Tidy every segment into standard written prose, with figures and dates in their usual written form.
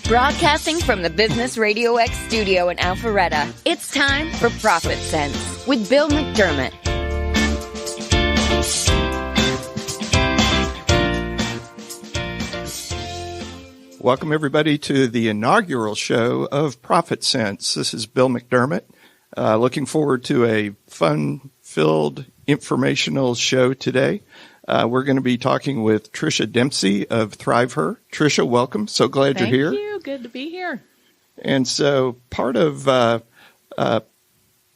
Broadcasting from the Business RadioX studio in Alpharetta, it's time for ProfitSense with Bill McDermott. Welcome, everybody, to the inaugural show of ProfitSense. This is Bill McDermott. Looking forward to a fun-filled, informational show today. We're going to be talking with Tricia Dempsey of Thrive Her. Tricia, welcome. So glad you're here. Thank you. Good to be here. And so part of the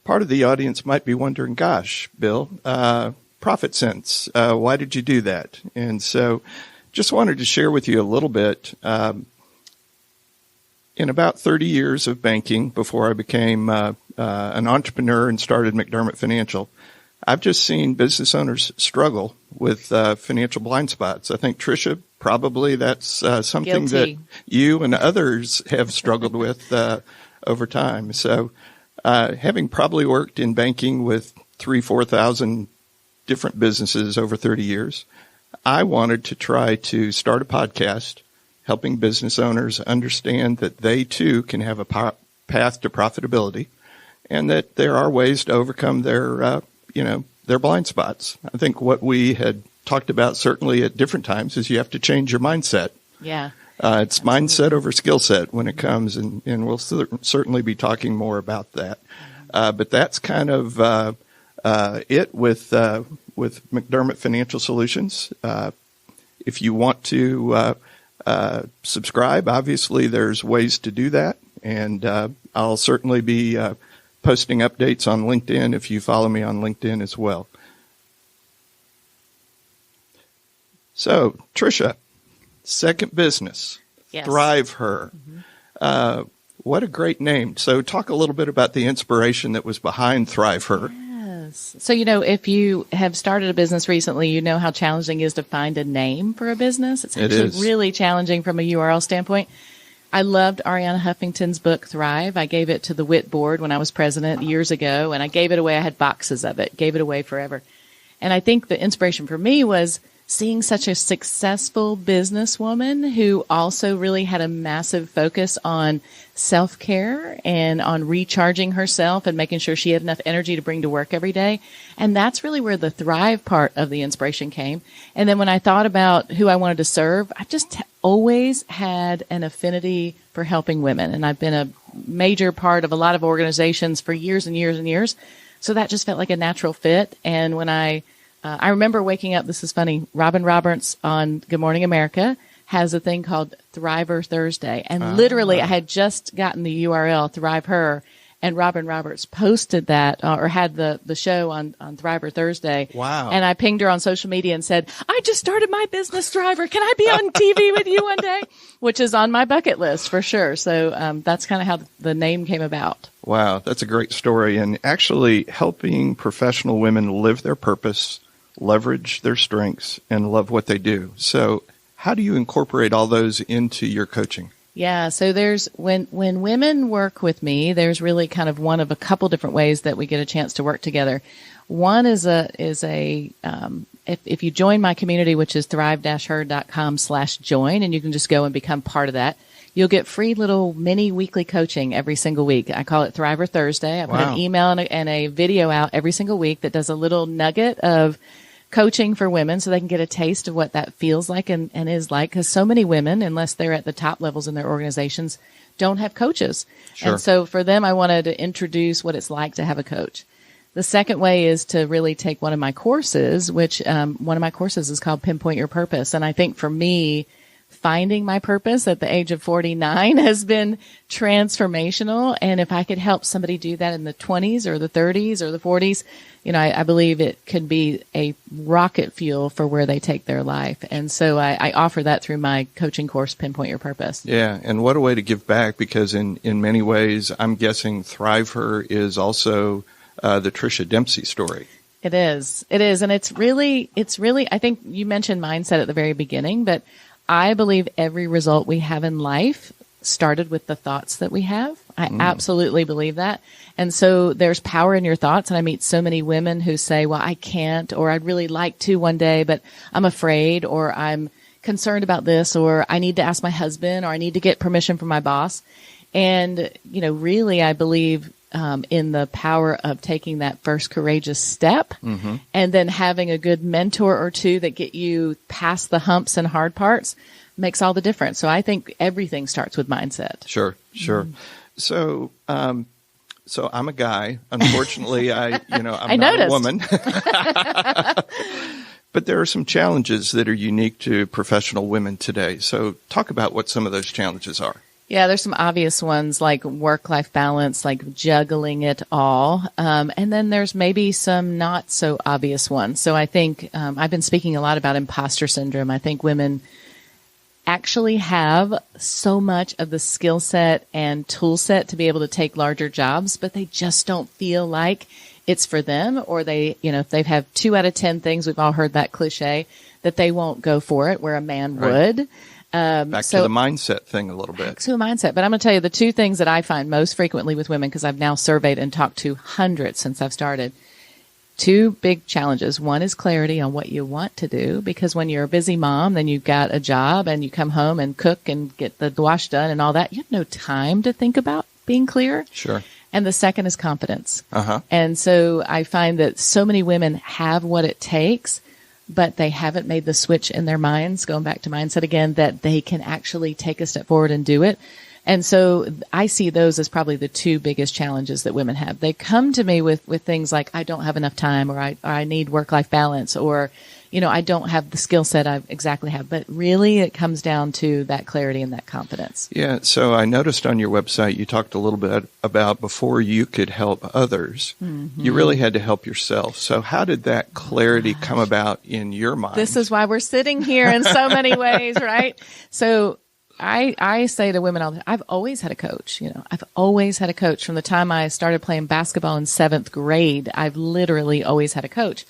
audience might be wondering, gosh, Bill, ProfitSense, why did you do that? And so just wanted to share with you a little bit. In about 30 years of banking, before I became an entrepreneur and started McDermott Financial, I've just seen business owners struggle with financial blind spots. I think, Tricia, probably that's something Guilty. that you and others have struggled with over time. So having probably worked in banking with 4,000 different businesses over 30 years, I wanted to try to start a podcast helping business owners understand that they too can have a path to profitability and that there are ways to overcome their blind spots. I think what we had talked about certainly at different times is you have to change your mindset. Yeah. It's mindset over skill set when it comes, and we'll certainly be talking more about that. But that's kind of it with McDermott Financial Solutions. If you want to subscribe, obviously there's ways to do that, and I'll certainly be posting updates on LinkedIn if you follow me on LinkedIn as well. So, Tricia, second business, Yes. Thrive Her. Mm-hmm. What a great name. So talk a little bit about the inspiration that was behind Thrive Her. Yes. So, if you have started a business recently, you know how challenging it is to find a name for a business. It's actually really challenging from a URL standpoint. I loved Arianna Huffington's book, Thrive. I gave it to the WIT board when I was president years ago, and I gave it away. I had boxes of it, gave it away forever. And I think the inspiration for me was seeing such a successful businesswoman who also really had a massive focus on self-care and on recharging herself and making sure she had enough energy to bring to work every day. And that's really where the Thrive part of the inspiration came. And then when I thought about who I wanted to serve, I just always had an affinity for helping women. And I've been a major part of a lot of organizations for years and years and years. So that just felt like a natural fit. And when I remember waking up, this is funny, Robin Roberts on Good Morning America has a thing called Thriver Thursday. And literally I had just gotten the URL, Thrive Her, and Robin Roberts posted that or had the show on Thriver Thursday. Wow. And I pinged her on social media and said, I just started my business, Thriver. Can I be on TV with you one day? Which is on my bucket list for sure. So that's kind of how the name came about. Wow, that's a great story. And actually helping professional women live their purpose, leverage their strengths, and love what they do. So how do you incorporate all those into your coaching? Yeah, so there's when women work with me, there's really kind of one of a couple different ways that we get a chance to work together. One is if you join my community, which is thrive-her.com/join, and you can just go and become part of that. You'll get free little mini weekly coaching every single week. I call it Thriver Thursday. I put an email and a video out every single week that does a little nugget of coaching for women so they can get a taste of what that feels like and is like. Because so many women, unless they're at the top levels in their organizations, don't have coaches. Sure. And so for them, I wanted to introduce what it's like to have a coach. The second way is to really take one of my courses, which one of my courses is called PinPoint Your Purpose. And I think for me, finding my purpose at the age of 49 has been transformational. And if I could help somebody do that in the 20s or the 30s or the 40s, I believe it could be a rocket fuel for where they take their life. And so I offer that through my coaching course, PinPoint Your Purpose. Yeah. And what a way to give back, because in many ways, I'm guessing Thrive Her is also the Tricia Dempsey story. It is. And it's really, I think you mentioned mindset at the very beginning, but I believe every result we have in life started with the thoughts that we have. I absolutely believe that. And so there's power in your thoughts. And I meet so many women who say, well, I can't, or I'd really like to one day, but I'm afraid, or I'm concerned about this, or I need to ask my husband, or I need to get permission from my boss. And, really, I believe in the power of taking that first courageous step and then having a good mentor or two that get you past the humps and hard parts makes all the difference. So I think everything starts with mindset. Sure. So, so I'm a guy. Unfortunately, I'm not a woman. But there are some challenges that are unique to professional women today. So talk about what some of those challenges are. Yeah, there's some obvious ones like work-life balance, like juggling it all. And then there's maybe some not so obvious ones. So I think I've been speaking a lot about imposter syndrome. I think women actually have so much of the skill set and tool set to be able to take larger jobs, but they just don't feel like it's for them, or they, if they have 2 out of 10 things, we've all heard that cliche, that they won't go for it where a man would. Back to the mindset thing a little bit. Back to a mindset. But I'm going to tell you the 2 things that I find most frequently with women, because I've now surveyed and talked to hundreds since I've started. 2 big challenges. One is clarity on what you want to do, because when you're a busy mom, then you've got a job and you come home and cook and get the wash done and all that. You have no time to think about being clear. Sure. And the second is confidence. And so I find that so many women have what it takes, but they haven't made the switch in their minds, going back to mindset again, that they can actually take a step forward and do it. And so I see those as probably the 2 biggest challenges that women have. They come to me with things like, I don't have enough time, or I need work-life balance, or, I don't have the skill set I exactly have. But really it comes down to that clarity and that confidence. Yeah. So I noticed on your website, you talked a little bit about before you could help others, you really had to help yourself. So how did that clarity come about in your mind? This is why we're sitting here in so many ways, right? So I say to women all the time, I've always had a coach. I've always had a coach from the time I started playing basketball in 7th grade. I've literally always had a coach.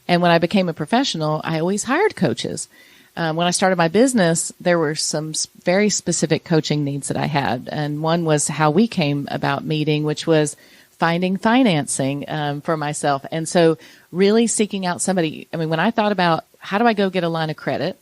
And when I became a professional, I always hired coaches. When I started my business, there were some very specific coaching needs that I had. And one was how we came about meeting, which was finding financing for myself. And so really seeking out somebody. I mean, when I thought about how do I go get a line of credit,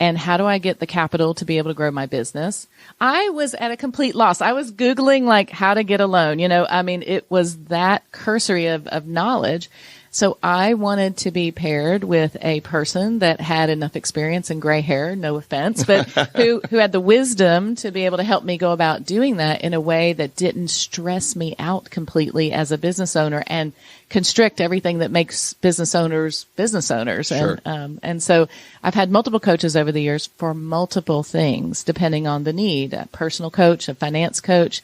and how do I get the capital to be able to grow my business? I was at a complete loss. I was Googling like how to get a loan. It was that cursory of knowledge. So I wanted to be paired with a person that had enough experience and gray hair, no offense, but who had the wisdom to be able to help me go about doing that in a way that didn't stress me out completely as a business owner and constrict everything that makes business owners business owners. Sure. And so I've had multiple coaches over the years for multiple things, depending on the need. A personal coach, a finance coach,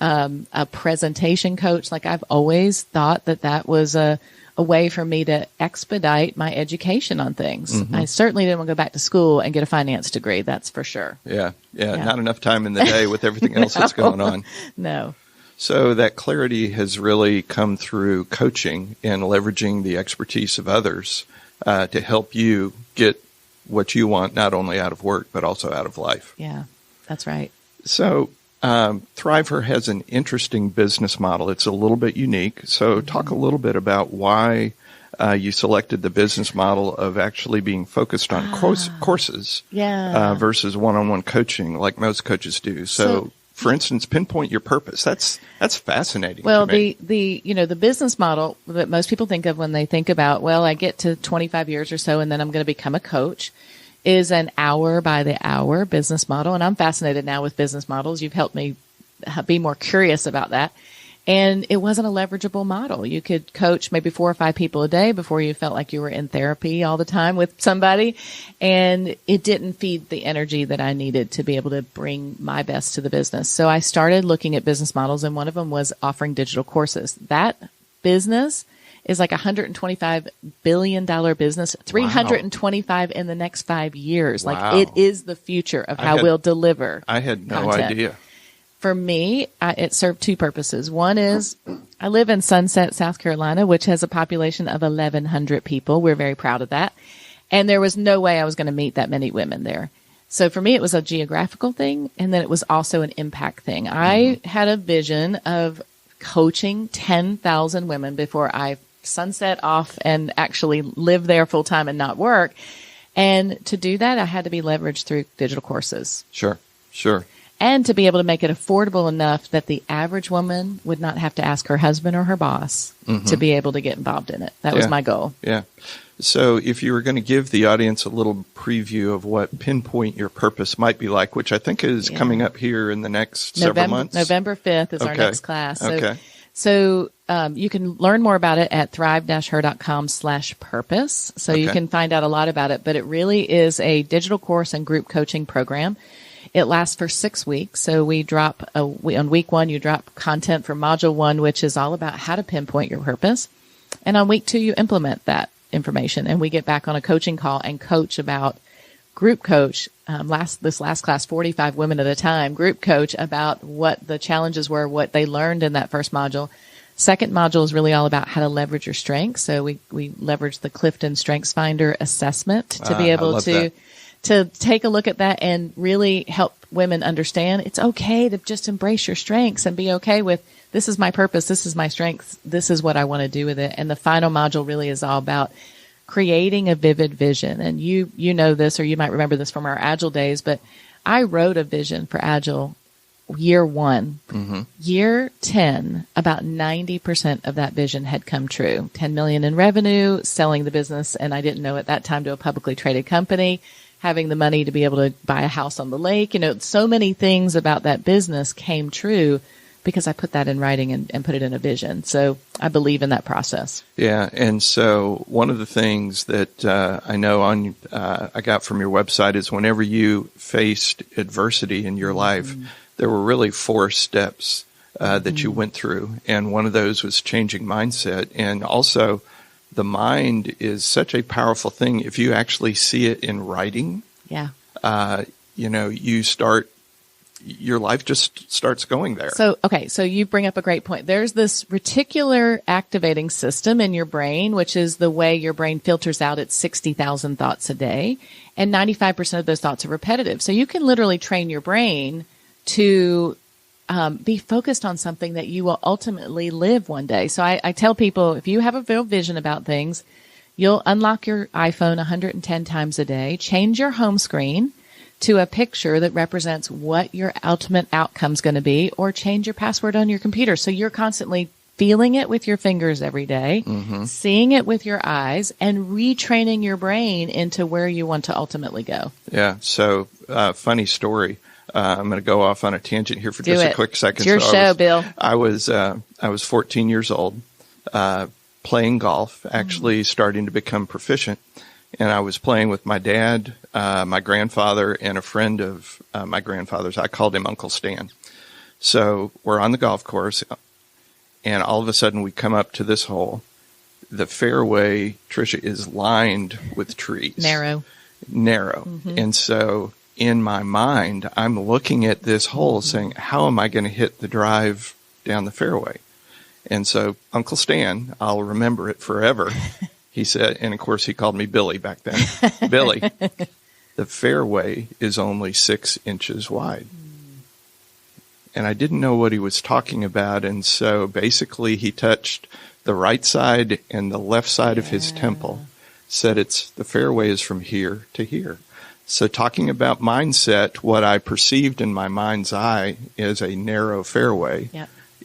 a presentation coach. Like I've always thought that was a way for me to expedite my education on things. I certainly didn't want to go back to school and get a finance degree. That's for sure. Yeah. Not enough time in the day with everything else that's going on. No. So that clarity has really come through coaching and leveraging the expertise of others to help you get what you want, not only out of work, but also out of life. Yeah, that's right. So Thriver has an interesting business model. It's a little bit unique. So talk a little bit about why you selected the business model of actually being focused on courses versus one-on-one coaching like most coaches do. So for instance, PinPoint Your Purpose. That's fascinating. Well, to me. the business model that most people think of when they think about, well, I get to 25 years or so and then I'm going to become a coach, is an hour by the hour business model. And I'm fascinated now with business models. You've helped me be more curious about that. And it wasn't a leverageable model. You could coach maybe 4 or 5 people a day before you felt like you were in therapy all the time with somebody. And it didn't feed the energy that I needed to be able to bring my best to the business. So I started looking at business models, and one of them was offering digital courses. That business is like $125 billion business, 325 in the next 5 years. Wow. Like it is the future of how we'll deliver. I had no content. idea. For me, it served 2 purposes. One is I live in Sunset, South Carolina, which has a population of 1,100 people. We're very proud of that. And there was no way I was going to meet that many women there. So for me, it was a geographical thing. And then it was also an impact thing. I had a vision of coaching 10,000 women before I sunset off and actually live there full time and not work. And to do that, I had to be leveraged through digital courses. Sure. And to be able to make it affordable enough that the average woman would not have to ask her husband or her boss to be able to get involved in it. That was my goal. Yeah. So if you were going to give the audience a little preview of what PinPoint Your Purpose might be like, which I think is coming up here in the next several months. November 5th is our next class. So you can learn more about it at thrive-her.com/purpose. So you can find out a lot about it, but it really is a digital course and group coaching program. It lasts for 6 weeks. So we drop on week 1, you drop content from module 1, which is all about how to pinpoint your purpose. And on week 2, you implement that information, and we get back on a coaching call and coach about group coach. This last class, 45 women at a time, group coach about what the challenges were, what they learned in that first module. Second module is really all about how to leverage your strengths. So we leverage the Clifton Strengths Finder assessment to be able to take a look at that and really help women understand it's okay to just embrace your strengths and be okay with, this is my purpose, this is my strengths, this is what I want to do with it. And the final module really is all about creating a vivid vision. And you know this, or you might remember this from our Agile days, but I wrote a vision for Agile year 1. Year 10, about 90% of that vision had come true. 10 million in revenue, selling the business, and I didn't know at that time, to a publicly traded company, having the money to be able to buy a house on the lake. So many things about that business came true because I put that in writing and put it in a vision. So I believe in that process. Yeah. And so one of the things that I know I got from your website is whenever you faced adversity in your life, there were really 4 steps that you went through. And one of those was changing mindset. And also, the mind is such a powerful thing. If you actually see it in writing, your life just starts going there. So you bring up a great point. There's this reticular activating system in your brain, which is the way your brain filters out its 60,000 thoughts a day. And 95% of those thoughts are repetitive. So you can literally train your brain to be focused on something that you will ultimately live one day. So I tell people, if you have a real vision about things, you'll unlock your iPhone 110 times a day, change your home screen to a picture that represents what your ultimate outcome is going to be, or change your password on your computer. So you're constantly feeling it with your fingers every day, seeing it with your eyes, and retraining your brain into where you want to ultimately go. Yeah. So funny story. I'm going to go off on a tangent here for just a quick second. It's your show, Bill. I was 14 years old, playing golf, actually starting to become proficient. And I was playing with my dad, my grandfather, and a friend of my grandfather's. I called him Uncle Stan. So we're on the golf course, and all of a sudden we come up to this hole. The fairway, Tricia, is lined with trees. Narrow. And so in my mind, I'm looking at this hole saying, how am I going to hit the drive down the fairway? And so Uncle Stan, I'll remember it forever. He said, and of course he called me Billy back then. Billy, the fairway is only 6 inches wide. And I didn't know what he was talking about. And so basically he touched the right side and the left side of his temple, said the fairway is from here to here. So talking about mindset, what I perceived in my mind's eye is a narrow fairway.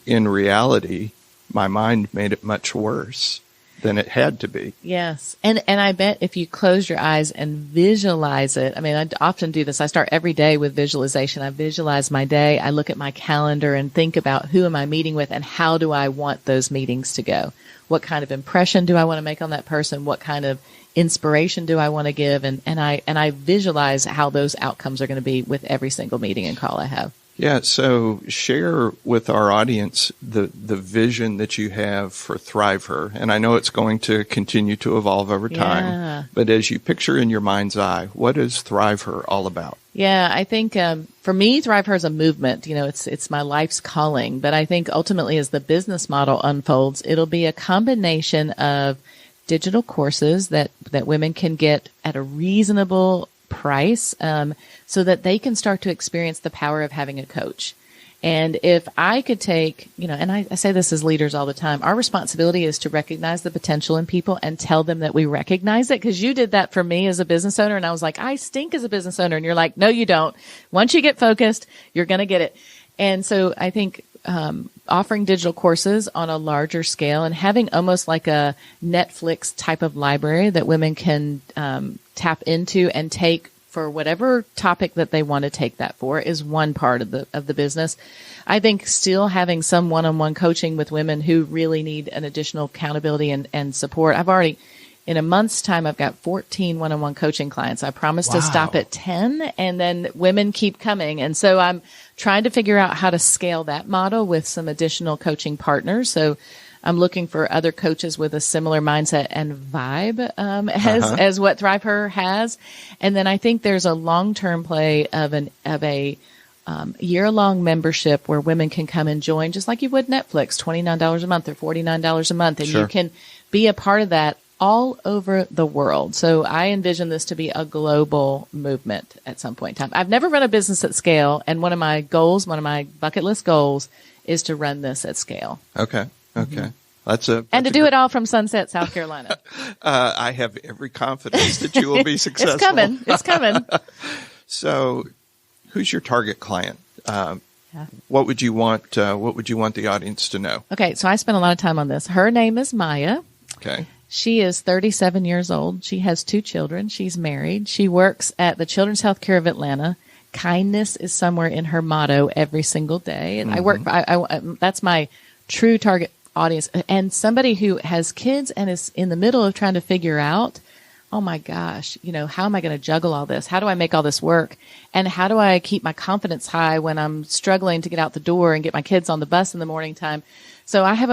In reality, my mind made it much worse than it had to be. Yes. And I bet if you close your eyes and visualize it, I mean, I often do this. I start every day with visualization. I visualize my day. I look at my calendar and think about who am I meeting with and how do I want those meetings to go? What kind of impression do I want to make on that person? What kind of inspiration do I want to give? And I visualize how those outcomes are going to be with every single meeting and call I have. Yeah, so share with our audience the vision that you have for Thrive Her. And I know it's going to continue to evolve over time. But as you picture in your mind's eye, what is Thrive Her all about? Yeah, I think for me, Thrive Her is a movement. It's my life's calling. But I think ultimately as the business model unfolds, it'll be a combination of digital courses that women can get at a reasonable price so that they can start to experience the power of having a coach. And if I could take, and I say this as leaders all the time, our responsibility is to recognize the potential in people and tell them that we recognize it. Because you did that for me as a business owner. And I was like, I stink as a business owner. And you're like, no, you don't. Once you get focused, you're going to get it. And so I think offering digital courses on a larger scale and having almost like a Netflix type of library that women can tap into and take for whatever topic that they want to take that for is one part of the business. I think still having some one-on-one coaching with women who really need an additional accountability and support. I've already, in a month's time, I've got 14 one-on-one coaching clients. I promised to stop at 10, and then women keep coming. And so I'm trying to figure out how to scale that model with some additional coaching partners. So I'm looking for other coaches with a similar mindset and vibe as what Thrive Her has. And then I think there's a long-term play of a year-long membership where women can come and join, just like you would Netflix, $29 a month or $49 a month. And you can be a part of that all over the world. So I envision this to be a global movement at some point in time. I've never run a business at scale. And one of my bucket list goals is to run this at scale. Okay. That's to do it all from Sunset, South Carolina. I have every confidence that you will be successful. It's coming. So, who's your target client? What would you want? What would you want the audience to know? Okay, so I spent a lot of time on this. Her name is Maya. Okay. She is 37 years old. She has 2 children. She's married. She works at the Children's Healthcare of Atlanta. Kindness is somewhere in her motto every single day. And that's my true target audience, and somebody who has kids and is in the middle of trying to figure out, oh my gosh, how am I going to juggle all this? How do I make all this work? And how do I keep my confidence high when I'm struggling to get out the door and get my kids on the bus in the morning time? So I have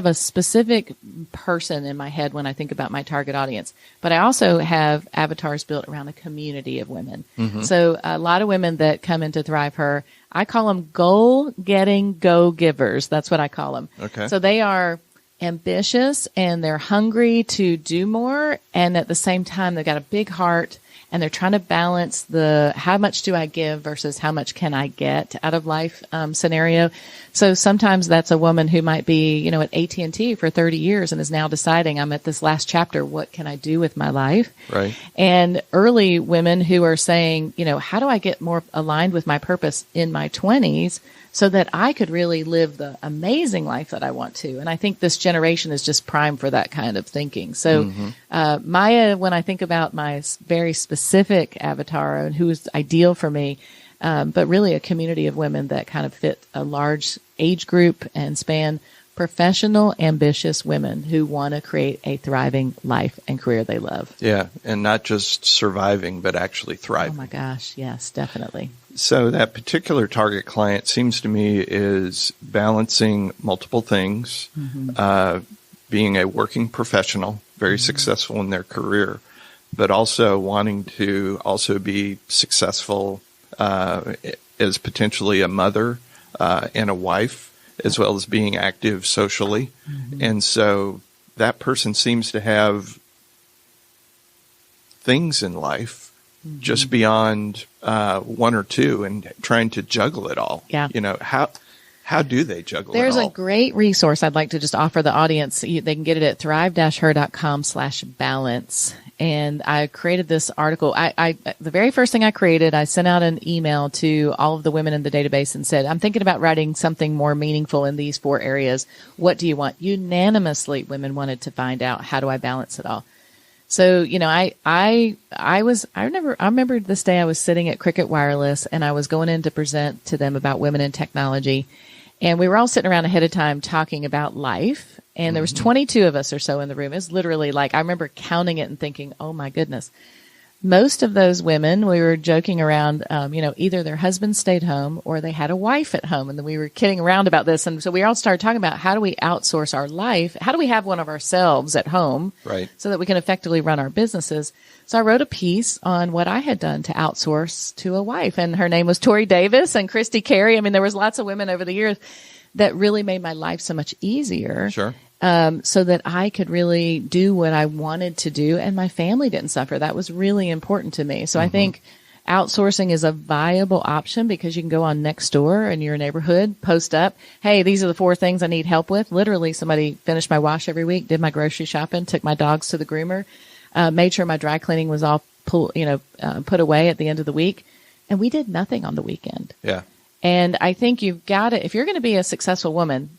a specific person in my head when I think about my target audience, but I also have avatars built around a community of women. Mm-hmm. So a lot of women that come into Thrive Her, I call them goal-getting go-givers. That's what I call them. Okay. So they are ambitious and they're hungry to do more. And at the same time, they've got a big heart and they're trying to balance the how much do I give versus how much can I get out of life scenario. So sometimes that's a woman who might be, at AT&T for 30 years and is now deciding I'm at this last chapter. What can I do with my life? Right. And early women who are saying, how do I get more aligned with my purpose in my 20s so that I could really live the amazing life that I want to. And I think this generation is just primed for that kind of thinking. So Maya, when I think about my very specific avatar and who is ideal for me, but really a community of women that kind of fit a large age group and span professional, ambitious women who want to create a thriving life and career they love. Yeah, and not just surviving, but actually thriving. Oh my gosh, yes, definitely. So that particular target client seems to me is balancing multiple things, being a working professional, very successful in their career, but also wanting to also be successful as potentially a mother and a wife, as well as being active socially. And so that person seems to have things in life just beyond one or two and trying to juggle it all. Yeah. How do they juggle There's it all? a great resource I'd like to just offer the audience. They can get it at thrive-her.com/balance. And I created this article. The very first thing I created, I sent out an email to all of the women in the database and said, I'm thinking about writing something more meaningful in these 4 areas. What do you want? Unanimously, women wanted to find out, how do I balance it all? So, I remember this day I was sitting at Cricket Wireless and I was going in to present to them about women in technology. And we were all sitting around ahead of time talking about life. And there was 22 of us or so in the room. It was literally like, I remember counting it and thinking, oh my goodness. Most of those women, we were joking around, either their husband stayed home or they had a wife at home. And then we were kidding around about this. And so we all started talking about, how do we outsource our life? How do we have one of ourselves at home so that we can effectively run our businesses? So I wrote a piece on what I had done to outsource to a wife. And her name was Tori Davis and Christy Carey. I mean, there was lots of women over the years that really made my life so much easier. Sure. So that I could really do what I wanted to do and my family didn't suffer. That was really important to me. So I think outsourcing is a viable option because you can go on Nextdoor in your neighborhood, post up, hey, these are the 4 things I need help with. Literally, somebody finished my wash every week, did my grocery shopping, took my dogs to the groomer, made sure my dry cleaning was all put away at the end of the week. And we did nothing on the weekend. Yeah. And I think you've got to, if you're going to be a successful woman,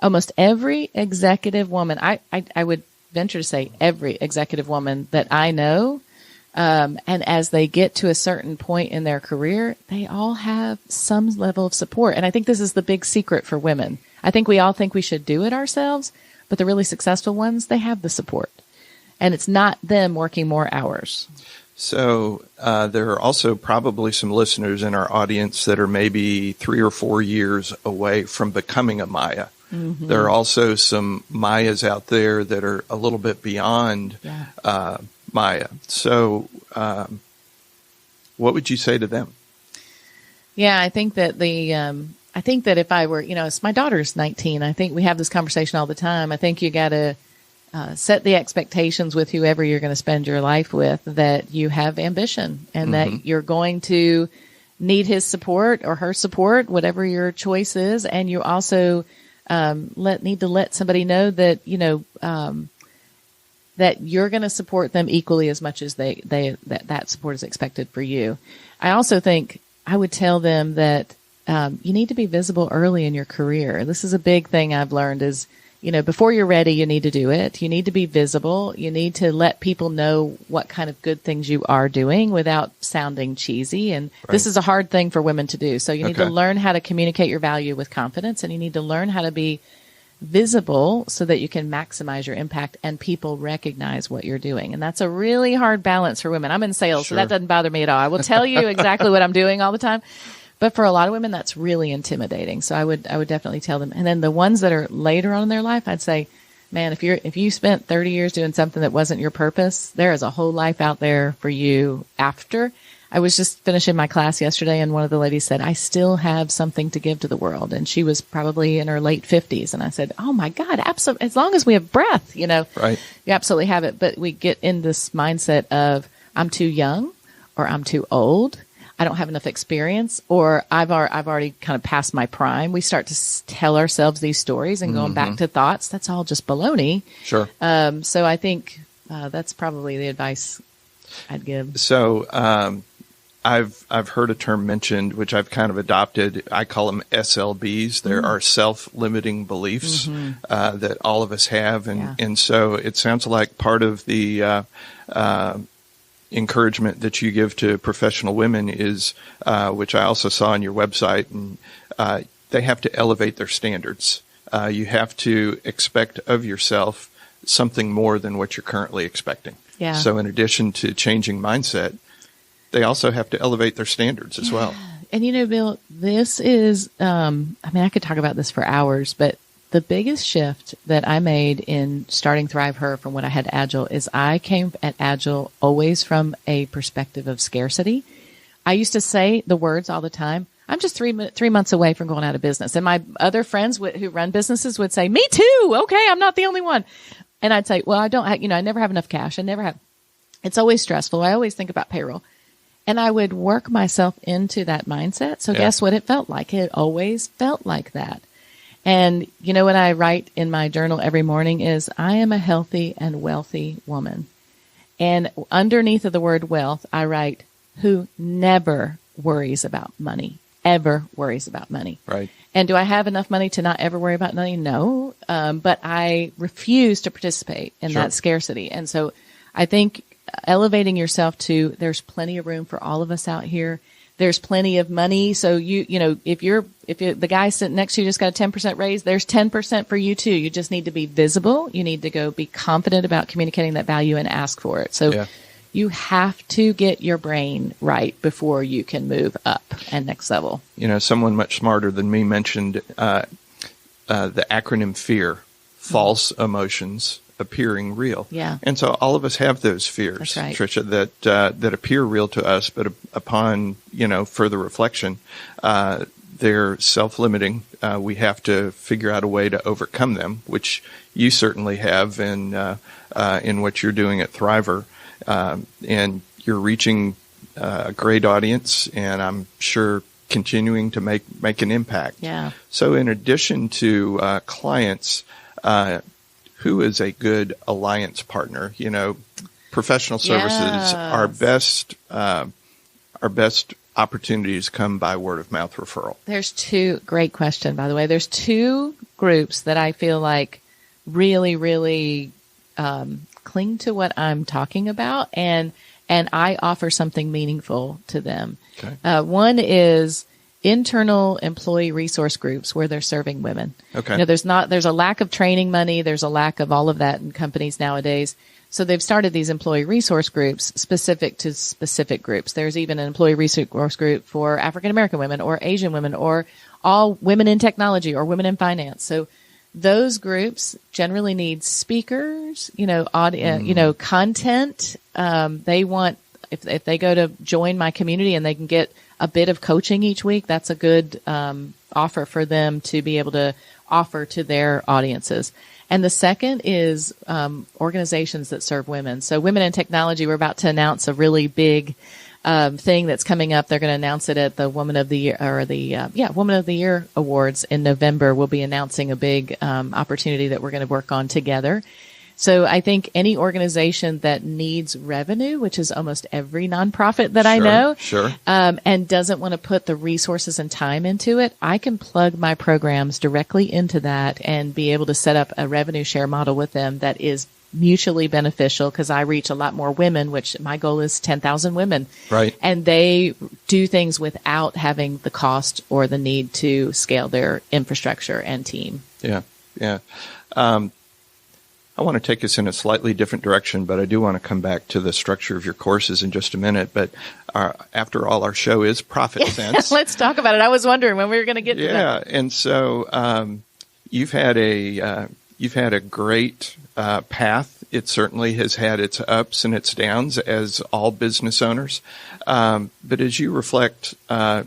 almost every executive woman, I would venture to say every executive woman that I know, and as they get to a certain point in their career, they all have some level of support. And I think this is the big secret for women. I think we all think we should do it ourselves, but the really successful ones, they have the support. And it's not them working more hours. So there are also probably some listeners in our audience that are maybe 3 or 4 years away from becoming a Maya. Mm-hmm. There are also some Mayas out there that are a little bit beyond Maya. So what would you say to them? Yeah, I think that I think that if I were, it's my daughter's 19. I think we have this conversation all the time. I think you got to set the expectations with whoever you're going to spend your life with, that you have ambition and that you're going to need his support or her support, whatever your choice is. And you also need to let somebody know that, that you're going to support them equally as much as that support is expected for you. I also think I would tell them that you need to be visible early in your career. This is a big thing I've learned is, before you're ready, you need to do it. You need to be visible. You need to let people know what kind of good things you are doing without sounding cheesy. And this is a hard thing for women to do. So you need to learn how to communicate your value with confidence, and you need to learn how to be visible so that you can maximize your impact and people recognize what you're doing. And that's a really hard balance for women. I'm in sales, so that doesn't bother me at all. I will tell you exactly what I'm doing all the time. But for a lot of women, that's really intimidating. So I would definitely tell them. And then the ones that are later on in their life, I'd say, man, if you spent 30 years doing something that wasn't your purpose, there is a whole life out there for you after. I was just finishing my class yesterday, and one of the ladies said, I still have something to give to the world. And she was probably in her late 50s. And I said, oh my God, absolutely. As long as we have breath, you absolutely have it. But we get in this mindset of I'm too young, or I'm too old, I don't have enough experience, or I've already kind of passed my prime. We start to tell ourselves these stories and going back to thoughts. That's all just baloney. Sure. So I think that's probably the advice I'd give. So I've heard a term mentioned, which I've kind of adopted. I call them SLBs. There are self-limiting beliefs that all of us have, and so it sounds like part of the encouragement that you give to professional women is, which I also saw on your website, and they have to elevate their standards. You have to expect of yourself something more than what you're currently expecting. Yeah. So in addition to changing mindset, they also have to elevate their standards as well. And Bill, this is, I could talk about this for hours, but the biggest shift that I made in starting Thrive Her from when I had Agile is I came at Agile always from a perspective of scarcity. I used to say the words all the time, I'm just 3 months away from going out of business. And my other friends who run businesses would say, me too. Okay, I'm not the only one. And I'd say, well, I don't have, I never have enough cash. It's always stressful. I always think about payroll. And I would work myself into that mindset. So guess what it felt like? It always felt like that. And what I write in my journal every morning is, I am a healthy and wealthy woman. And underneath of the word wealth, I write, who never worries about money, ever worries about money. Right. And do I have enough money to not ever worry about money? No. But I refuse to participate in that scarcity. And so I think elevating yourself to, there's plenty of room for all of us out here. There's plenty of money. So if the guy sitting next to you just got a 10% raise, there's 10% for you too. You just need to be visible. You need to go be confident about communicating that value and ask for it. So you have to get your brain right before you can move up and next level. Someone much smarter than me mentioned the acronym FEAR, false emotions appearing real. Yeah. And so all of us have those fears, That's right. Tricia, that appear real to us, but upon, further reflection, they're self-limiting. We have to figure out a way to overcome them, which you certainly have in what you're doing at Thriver. And you're reaching a great audience, and I'm sure continuing to make an impact. Yeah. So in addition to clients, who is a good alliance partner? Professional services, our best opportunities come by word of mouth referral. Great question, by the way. There's two groups that I feel like really, really cling to what I'm talking about, and I offer something meaningful to them. Okay. One is internal employee resource groups where they're serving women. Okay. There's a lack of training money. There's a lack of all of that in companies nowadays. So they've started these employee resource groups specific to specific groups. There's even an employee resource group for African American women or Asian women or all women in technology or women in finance. So those groups generally need speakers, content. They want, if they go to join my community and they can get a bit of coaching each week, that's a good offer for them to be able to offer to their audiences. And the second is organizations that serve women. So Women in Technology, we're about to announce a really big thing that's coming up. They're going to announce it at the Woman of the Year or Woman of the Year Awards in November. We'll be announcing a big opportunity that we're going to work on together. So I think any organization that needs revenue, which is almost every nonprofit that I know, and doesn't want to put the resources and time into it, I can plug my programs directly into that and be able to set up a revenue share model with them that is mutually beneficial because I reach a lot more women, which my goal is 10,000 women. Right. And they do things without having the cost or the need to scale their infrastructure and team. Yeah. Yeah. I want to take us in a slightly different direction, but I do want to come back to the structure of your courses in just a minute. But after all, our show is ProfitSense. Let's talk about it. I was wondering when we were going to get to that. Yeah, and so you've had a great path. It certainly has had its ups and its downs, as all business owners. But as you reflect,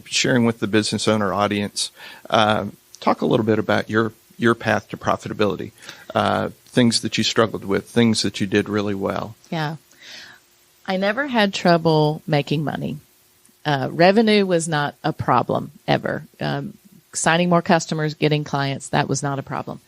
sharing with the business owner audience, talk a little bit about your path to profitability. Things that you struggled with, things that you did really well. Yeah. I never had trouble making money. Revenue was not a problem ever. Signing more customers, getting clients, that was not a problem.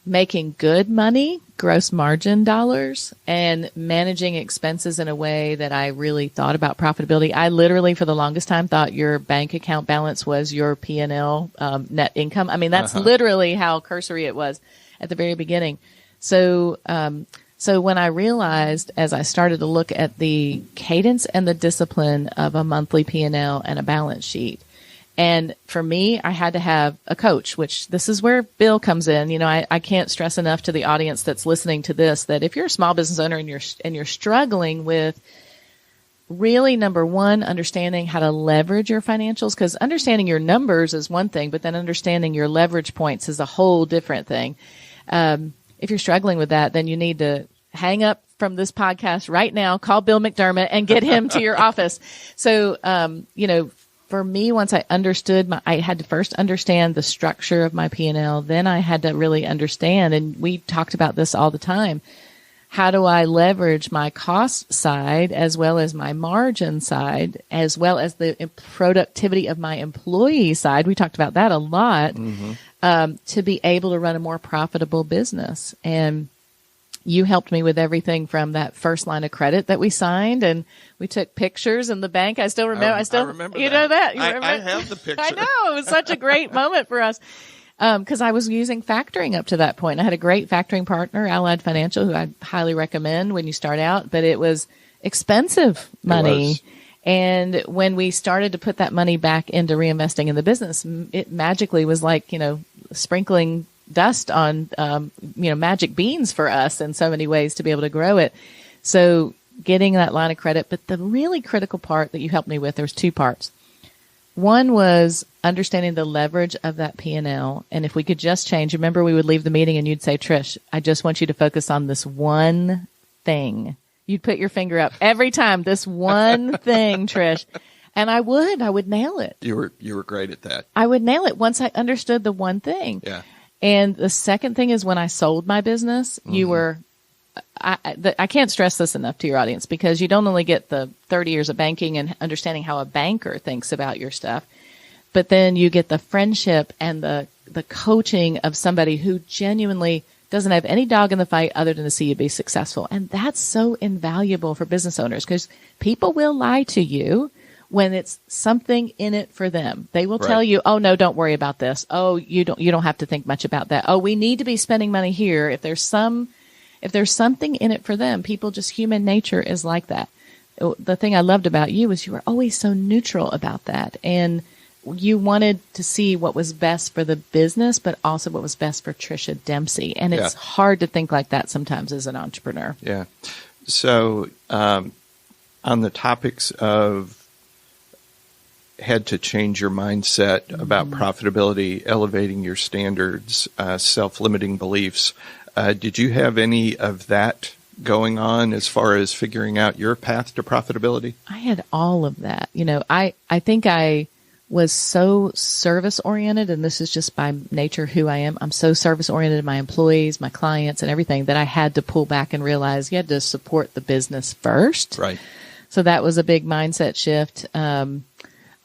Making good money, gross margin dollars, and managing expenses in a way that I really thought about profitability. I literally, for the longest time, thought your bank account balance was your P&L net income. I mean, that's literally how cursory it was at the very beginning. So when I realized, as I started to look at the cadence and the discipline of a monthly P&L and a balance sheet, and for me, I had to have a coach, which this is where Bill comes in. I can't stress enough to the audience that's listening to this that if you're a small business owner and you're struggling with really, number one, understanding how to leverage your financials, because understanding your numbers is one thing, but then understanding your leverage points is a whole different thing. If you're struggling with that, then you need to hang up from this podcast right now, call Bill McDermott and get him to your office. So, for me, once I understood I had to first understand the structure of my P&L. Then I had to really understand, and we talked about this all the time, how do I leverage my cost side as well as my margin side, as well as the productivity of my employee side? We talked about that a lot, to be able to run a more profitable business. And you helped me with everything from that first line of credit that we signed, and we took pictures in the bank. I still remember. I remember. You know that? You remember? I have the picture. I know. It was such a great moment for us. Because I was using factoring up to that point. I had a great factoring partner, Allied Financial, who I highly recommend when you start out, but it was expensive money. And when we started to put that money back into reinvesting in the business, it magically was like, sprinkling dust on, magic beans for us in so many ways to be able to grow it. So getting that line of credit. But the really critical part that you helped me with, there was two parts. One was understanding the leverage of that P&L. And if we could just change, remember we would leave the meeting and you'd say, Trish, I just want you to focus on this one thing. You'd put your finger up every time, this one thing, Trish. And I would nail it. You were great at that. I would nail it once I understood the one thing. Yeah. And the second thing is when I sold my business, you were I can't stress this enough to your audience, because you don't only get the 30 years of banking and understanding how a banker thinks about your stuff, but then you get the friendship and the coaching of somebody who genuinely doesn't have any dog in the fight other than to see you be successful. And that's so invaluable for business owners, because people will lie to you when it's something in it for them. They will tell you, oh, no, don't worry about this. Oh, you don't have to think much about that. Oh, we need to be spending money here. If there's something in it for them, people, just human nature is like that. The thing I loved about you was you were always so neutral about that. And you wanted to see what was best for the business, but also what was best for Tricia Dempsey. And it's hard to think like that sometimes as an entrepreneur. Yeah. So on the topics of had to change your mindset about profitability, elevating your standards, self-limiting beliefs, did you have any of that going on as far as figuring out your path to profitability? I had all of that. I think I was so service oriented, and this is just by nature who I am. I'm so service oriented to my employees, my clients, and everything, that I had to pull back and realize you had to support the business first. Right. So that was a big mindset shift.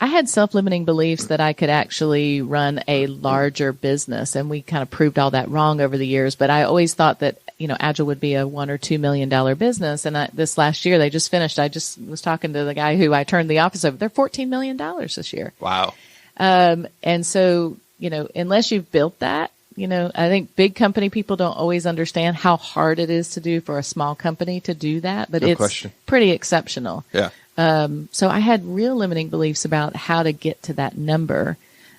I had self-limiting beliefs that I could actually run a larger business, and we kind of proved all that wrong over the years. But I always thought that, Agile would be a $1 or $2 million business. And this last year, they just finished. I just was talking to the guy who I turned the office over. They're $14 million this year. Wow. And so, unless you've built that, I think big company people don't always understand how hard it is to do for a small company to do that. But it's pretty exceptional. Yeah. So I had real limiting beliefs about how to get to that number.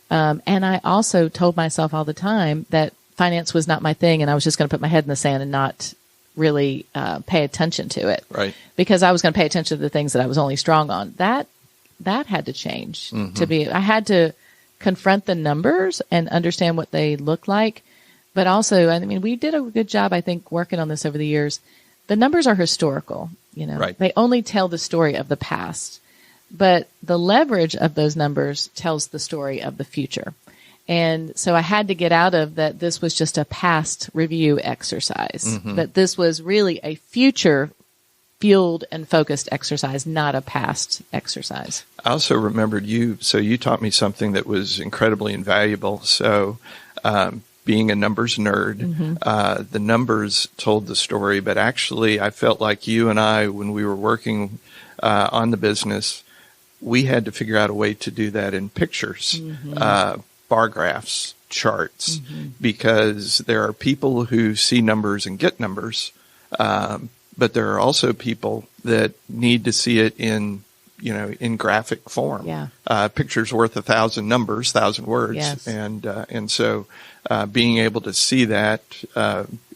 And I also told myself all the time that finance was not my thing, and I was just going to put my head in the sand and not really pay attention to it. Right. Because I was going to pay attention to the things that I was only strong on. That had to change I had to confront the numbers and understand what they look like. But also, we did a good job, I think, working on this over the years. The numbers are historical, Right. They only tell the story of the past, but the leverage of those numbers tells the story of the future. And so I had to get out of that. This was just a past review exercise, that this was really a future fueled and focused exercise, not a past exercise. I also remembered you taught me something that was incredibly invaluable. So, being a numbers nerd, the numbers told the story, but actually I felt like you and I, when we were working on the business, we had to figure out a way to do that in pictures, bar graphs, charts, because there are people who see numbers and get numbers, but there are also people that need to see it in graphic form. Yeah. Pictures worth 1,000 numbers, 1,000 words. Yes. And so being able to see that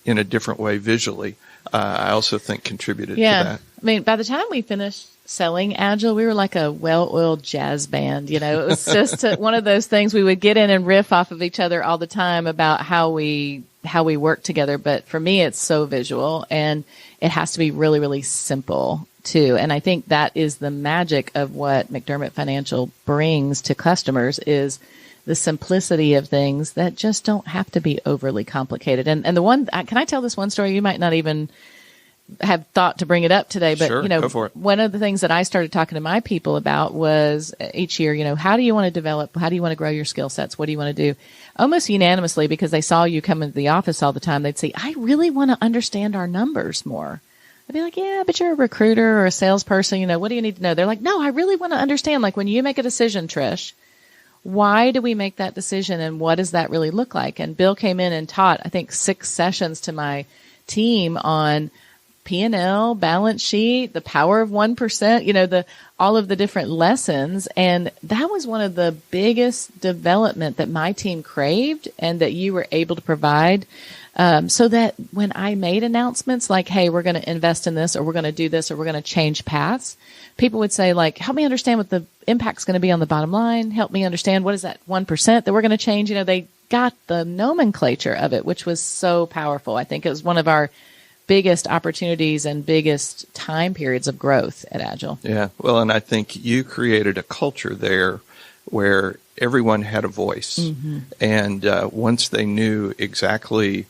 in a different way visually, I also think contributed to that. By the time we finished selling Agile, we were like a well-oiled jazz band. It was just one of those things we would get in and riff off of each other all the time about how we work together. But for me, it's so visual, and it has to be really, really simple too. And I think that is the magic of what McDermott Financial brings to customers, is the simplicity of things that just don't have to be overly complicated. And the one, can I tell this one story? You might not even have thought to bring it up today, but sure, go for it. One of the things that I started talking to my people about was each year, how do you want to develop? How do you want to grow your skill sets? What do you want to do? Almost unanimously, because they saw you come into the office all the time, they'd say, I really want to understand our numbers more. I'd be like, yeah, but you're a recruiter or a salesperson. What do you need to know? They're like, no, I really want to understand. Like, when you make a decision, Trish, why do we make that decision, and what does that really look like? And Bill came in and taught, I think, 6 sessions to my team on P&L, balance sheet, the power of 1%, all of the different lessons. And that was one of the biggest development that my team craved, and that you were able to provide. So that when I made announcements like, hey, we're going to invest in this, or we're going to do this, or we're going to change paths, people would say, like, help me understand what the impact's going to be on the bottom line. Help me understand what is that 1% that we're going to change. They got the nomenclature of it, which was so powerful. I think it was one of our biggest opportunities and biggest time periods of growth at Agile. Yeah. Well, and I think you created a culture there where everyone had a voice. And once they knew exactly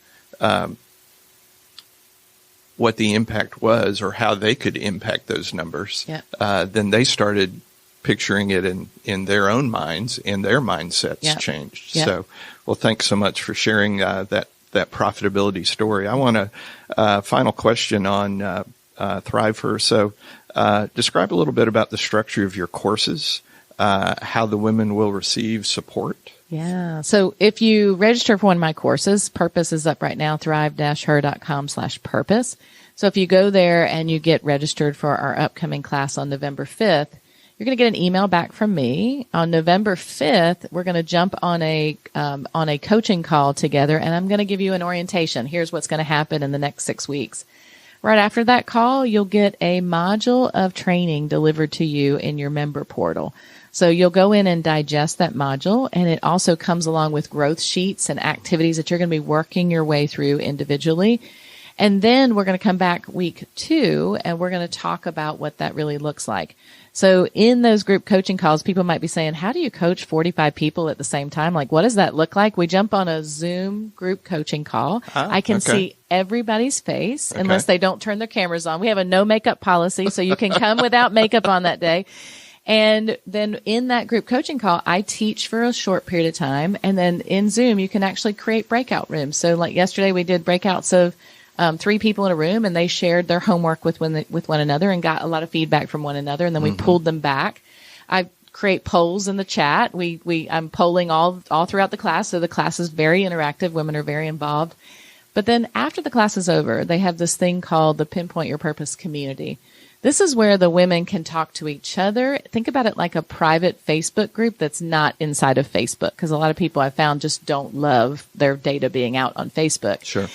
what the impact was or how they could impact those numbers, then they started picturing it in their own minds, and their mindsets changed. So, well, thanks so much for sharing that profitability story. I want a final question on Thrive Her. So describe a little bit about the structure of your courses, how the women will receive support. Yeah. So if you register for one of my courses, Purpose is up right now, thrive-her.com/purpose. So if you go there and you get registered for our upcoming class on November 5th, you're going to get an email back from me. On November 5th, we're going to jump on a coaching call together, and I'm going to give you an orientation. Here's what's going to happen in the next 6 weeks. Right after that call, you'll get a module of training delivered to you in your member portal. So you'll go in and digest that module, and it also comes along with growth sheets and activities that you're going to be working your way through individually. And then we're going to come back week 2, and we're going to talk about what that really looks like. So in those group coaching calls, people might be saying, how do you coach 45 people at the same time? Like, what does that look like? We jump on a Zoom group coaching call. I can see everybody's face unless they don't turn their cameras on. We have a no makeup policy, so you can come without makeup on that day. And then in that group coaching call, I teach for a short period of time. And then in Zoom, you can actually create breakout rooms. So like yesterday, we did breakouts of 3 people in a room, and they shared their homework with one another and got a lot of feedback from one another. And then we pulled them back. I create polls in the chat. I'm polling all throughout the class. So the class is very interactive. Women are very involved. But then after the class is over, they have this thing called the PinPoint Your Purpose community. This is where the women can talk to each other. Think about it like a private Facebook group that's not inside of Facebook, because a lot of people I've found just don't love their data being out on Facebook. Sure.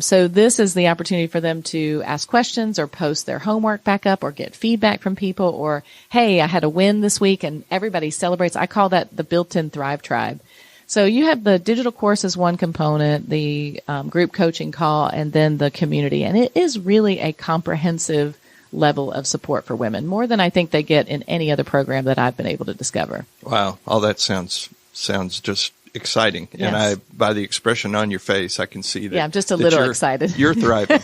So this is the opportunity for them to ask questions or post their homework back up or get feedback from people, or, hey, I had a win this week, and everybody celebrates. I call that the built-in Thrive Tribe. So you have the digital course as one component, the group coaching call, and then the community. And it is really a comprehensive level of support for women, more than I think they get in any other program that I've been able to discover. Wow. All that sounds just exciting. Yes. And by the expression on your face, I can see that. Yeah, I'm just a little excited. You're thriving.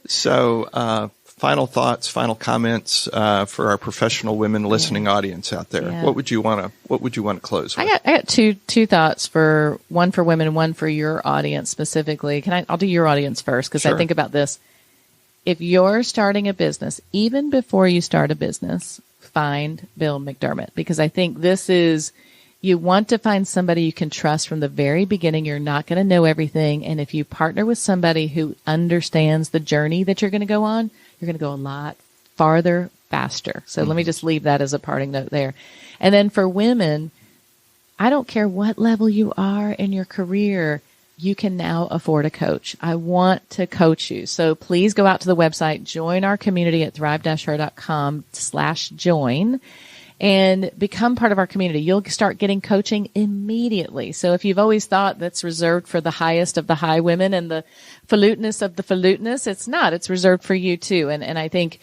So, final thoughts, final comments for our professional women listening audience out there. Yeah. What would you want to close with? I got two thoughts, for one for women and one for your audience specifically. I'll do your audience first, because I think about this. If you're starting a business, even before you start a business, find Bill McDermott, because I think this is, you want to find somebody you can trust from the very beginning. You're not going to know everything. And if you partner with somebody who understands the journey that you're going to go on, you're going to go a lot farther, faster. So let me just leave that as a parting note there. And then for women, I don't care what level you are in your career, you can now afford a coach. I want to coach you. So please go out to the website, join our community at thrive-her.com/join, and become part of our community. You'll start getting coaching immediately. So if you've always thought that's reserved for the highest of the high women and the falutinous of the falutinous, it's not. It's reserved for you too. And I think,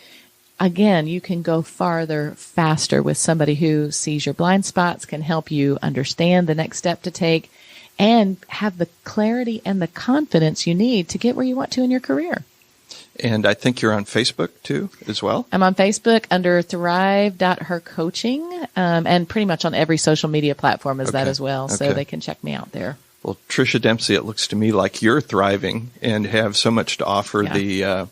again, you can go farther, faster with somebody who sees your blind spots, can help you understand the next step to take, and have the clarity and the confidence you need to get where you want to in your career. And I think you're on Facebook too, as well. I'm on Facebook under thrive.hercoaching, and pretty much on every social media platform is that as well. So they can check me out there. Well, Tricia Dempsey, it looks to me like you're thriving and have so much to offer the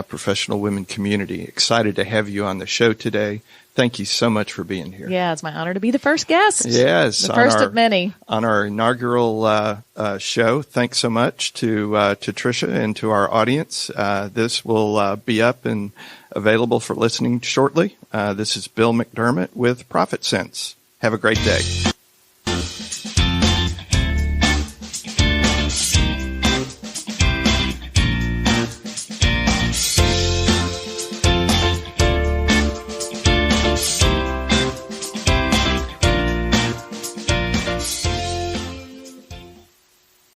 professional women community. Excited to have you on the show today. Thank you so much for being here. Yeah, it's my honor to be the first guest. Yes. The first of many. On our inaugural show. Thanks so much to Tricia and to our audience. This will be up and available for listening shortly. This is Bill McDermott with ProfitSense. Have a great day.